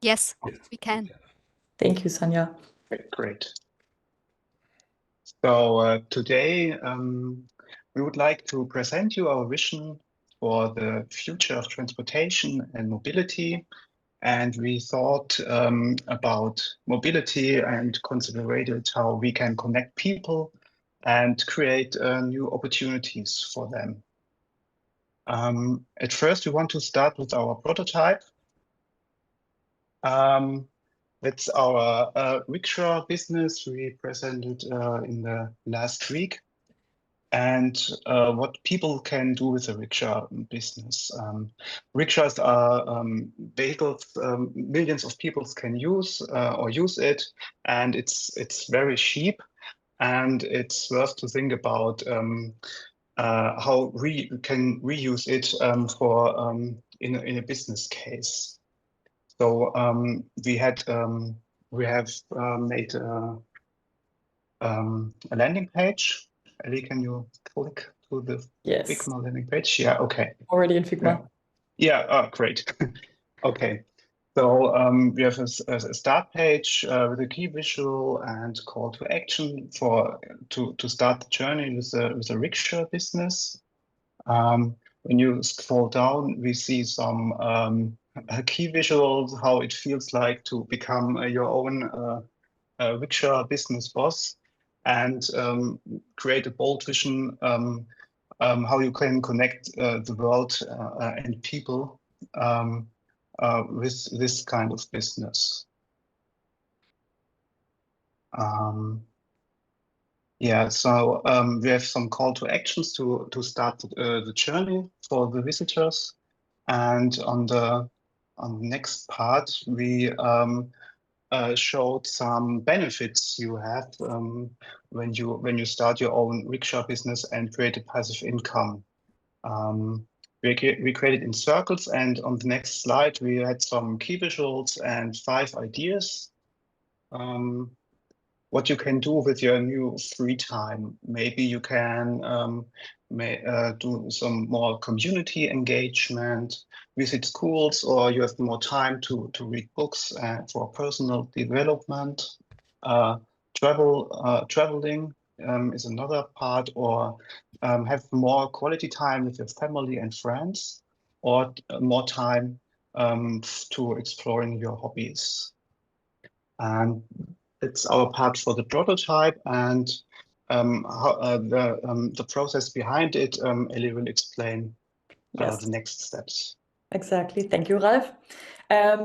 Yes, we can. Thank you, Sanja. Great. So today we would like to present you our vision for the future of transportation and mobility. And we thought about mobility and considered how we can connect people and create new opportunities for them. At first, we want to start with our prototype. That's our rickshaw business we presented in the last week, and what people can do with the rickshaw business. Rickshaws are vehicles millions of people can use or use it, and it's very cheap, and it's worth to think about how we can reuse it for in a business case. So we have made a landing page. Ellie, can you click to the Figma landing page? Yeah, okay. Already in Figma. Yeah, great. Okay. So we have a start page with a key visual and call to action to start the journey with a rickshaw business. When you scroll down, we see some key visuals, how it feels like to become your own rickshaw business boss, and create a bold vision how you can connect the world and people with this kind of business. Yeah, so we have some call to actions to start the journey for the visitors, and on the next part we showed some benefits you have when you start your own rickshaw business and create a passive income. We created in circles, and on the next slide we had some key visuals and 5 ideas. What you can do with your new free time. Maybe you can do some more community engagement, visit schools, or you have more time to read books for personal development. Traveling is another part, or have more quality time with your family and friends, or more time to exploring your hobbies. And it's our part for the prototype, and how, the process behind it, Ellie will explain the next steps. Exactly. Thank you, Ralf.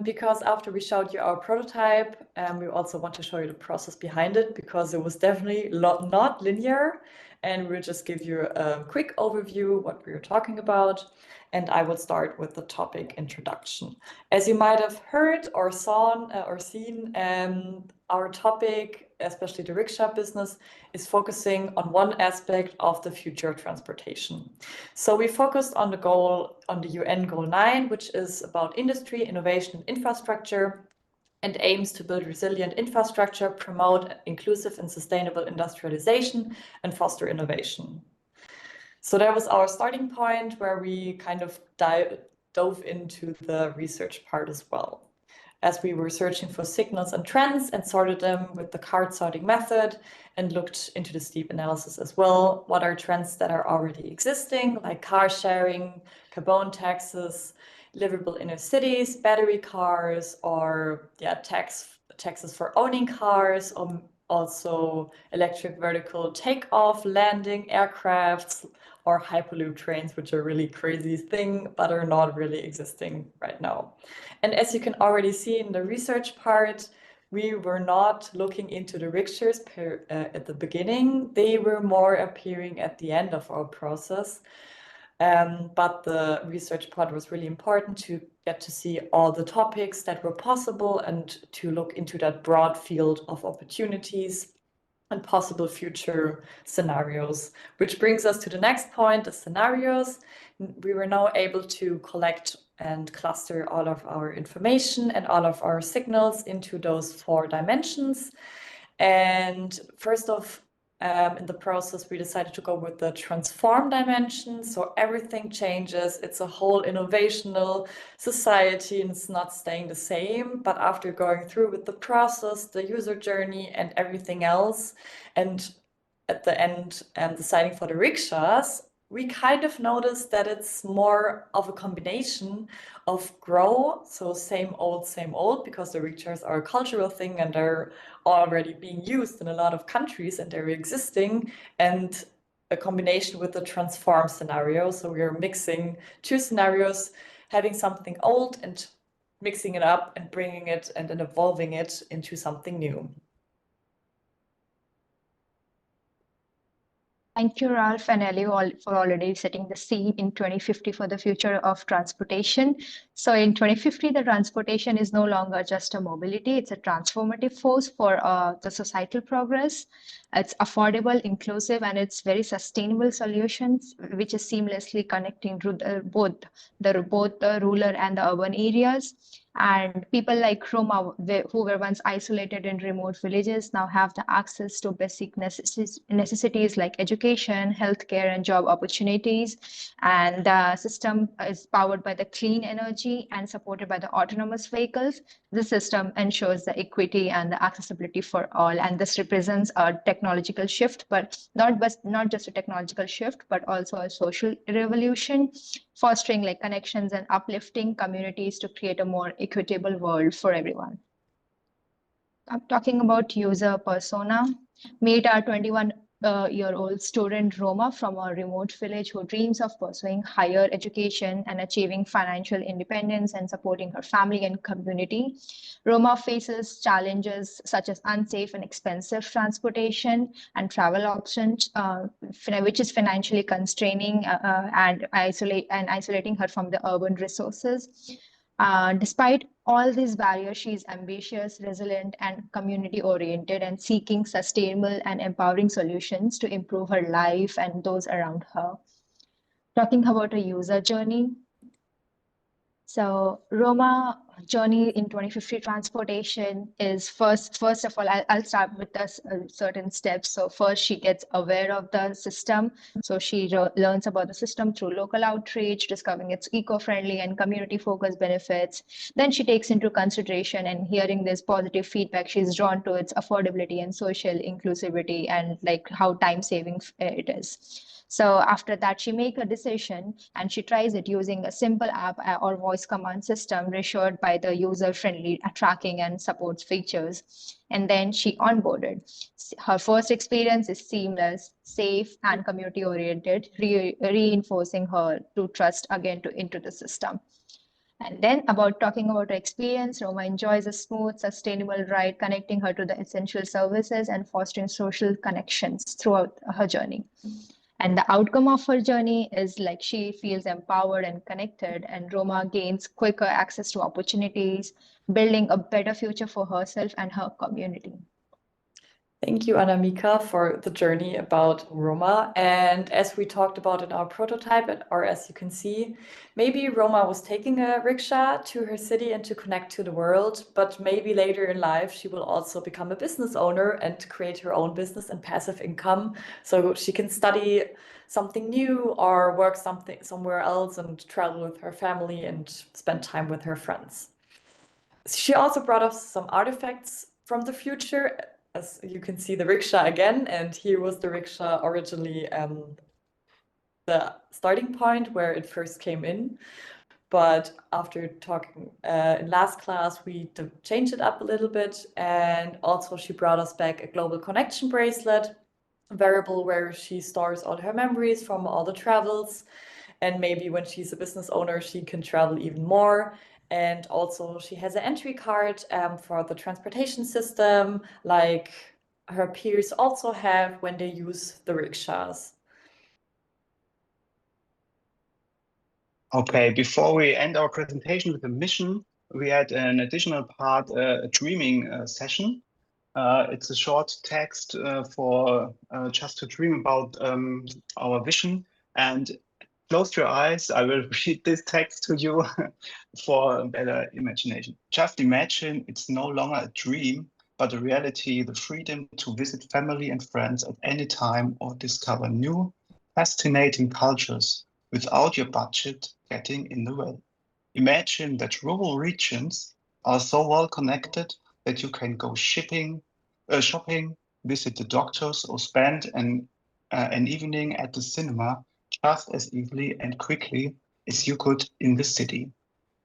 Because after we showed you our prototype, we also want to show you the process behind it, because it was definitely not linear. And we'll just give you a quick overview what we were talking about. And I will start with the topic introduction. As you might have heard or saw or seen, our topic, especially the rickshaw business, is focusing on one aspect of the future of transportation. So we focused on the UN Goal 9, which is about industry, innovation, and infrastructure, and aims to build resilient infrastructure, promote inclusive and sustainable industrialization, and foster innovation. So that was our starting point, where we kind of dove into the research part as well, as we were searching for signals and trends and sorted them with the card sorting method, and looked into the steep analysis as well. What are trends that are already existing, like car sharing, carbon taxes, livable inner cities, battery cars, or taxes for owning cars, or also electric vertical takeoff, landing aircrafts, or hyperloop trains, which are really crazy thing, but are not really existing right now. And as you can already see in the research part, we were not looking into the rickshaws at the beginning. They were more appearing at the end of our process. But the research part was really important to get to see all the topics that were possible and to look into that broad field of opportunities and possible future scenarios, which brings us to the next point, the scenarios. We were now able to collect and cluster all of our information and all of our signals into those 4 dimensions. And first of In the process, we decided to go with the transform dimension. So everything changes. It's a whole innovational society and it's not staying the same. But after going through with the process, the user journey and everything else, and at the end deciding for the rickshaws, we kind of noticed that it's more of a combination of grow, so same old, because the rickshaws are a cultural thing and they're already being used in a lot of countries and they're existing, and a combination with the transform scenario. So we are mixing two scenarios, having something old and mixing it up and bringing it and then evolving it into something new. Thank you, Ralph and Ellie, for already setting the scene in 2050 for the future of transportation. So in 2050, the transportation is no longer just a mobility, it's a transformative force for the societal progress. It's affordable, inclusive, and it's very sustainable solutions, which is seamlessly connecting to both the rural and the urban areas. And people like Roma, who were once isolated in remote villages, now have the access to basic necessities like education, healthcare, and job opportunities. And the system is powered by the clean energy and supported by the autonomous vehicles. This system ensures the equity and the accessibility for all. And this represents a technological shift, but not just a technological shift, but also a social revolution, fostering like connections and uplifting communities to create a more equitable world for everyone. I'm talking about user persona. Meet our 21-year-old student Roma from a remote village who dreams of pursuing higher education and achieving financial independence and supporting her family and community. Roma faces challenges such as unsafe and expensive transportation and travel options, which is financially constraining and isolating her from the urban resources. Despite all these barriers, she is ambitious, resilient, and community oriented and seeking sustainable and empowering solutions to improve her life and those around her. Talking about a user journey. So Roma journey in 2050 transportation is first of all, I'll start with the certain steps. So first she gets aware of the system. So she learns about the system through local outreach, discovering its eco-friendly and community-focused benefits. Then she takes into consideration and hearing this positive feedback, she's drawn to its affordability and social inclusivity and like how time-saving it is. So after that, she makes a decision and she tries it using a simple app or voice command system reassured by the user-friendly tracking and supports features. And then she onboarded. Her first experience is seamless, safe, and community-oriented, reinforcing her to trust again into the system. And then talking about her experience, Roma enjoys a smooth, sustainable ride, connecting her to the essential services and fostering social connections throughout her journey. And the outcome of her journey is like she feels empowered and connected, and Roma gains quicker access to opportunities, building a better future for herself and her community. Thank you, Anamika, for the journey about Roma. And as we talked about in our prototype, or as you can see, maybe Roma was taking a rickshaw to her city and to connect to the world, but maybe later in life, she will also become a business owner and create her own business and passive income. So she can study something new or work somewhere else and travel with her family and spend time with her friends. She also brought us some artifacts from the future. As you can see, the rickshaw again, and here was the rickshaw originally the starting point where it first came in. But after talking in last class, we changed it up a little bit. And also she brought us back a global connection bracelet, a wearable where she stores all her memories from all the travels. And maybe when she's a business owner, she can travel even more. And also she has an entry card for the transportation system, like her peers also have when they use the rickshaws. Okay, before we end our presentation with the mission, we had an additional part, a dreaming session. It's a short text for just to dream about our vision. And close your eyes, I will read this text to you for a better imagination. Just imagine it's no longer a dream, but the reality, the freedom to visit family and friends at any time or discover new, fascinating cultures without your budget getting in the way. Imagine that rural regions are so well connected that you can go shopping, visit the doctors, or spend an evening at the cinema just as easily and quickly as you could in the city.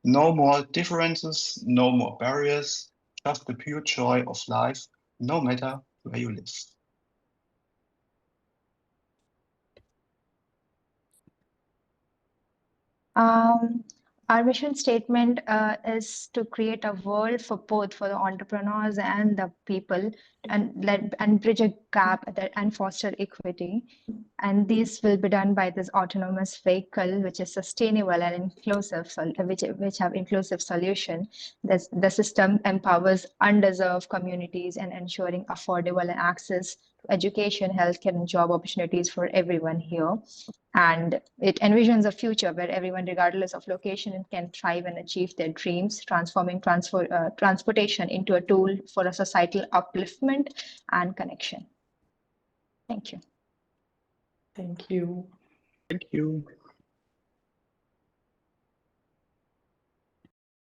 No more differences, no more barriers, just the pure joy of life, no matter where you live. Our mission statement is to create a world for both for the entrepreneurs and the people, and bridge a gap and foster equity. And this will be done by this autonomous vehicle, which is sustainable and inclusive, which have inclusive solution. The system empowers underserved communities and ensuring affordable and access to education, healthcare, and job opportunities for everyone here. And it envisions a future where everyone, regardless of location, can thrive and achieve their dreams, transforming transportation into a tool for a societal upliftment and connection. Thank you. Thank you. Thank you.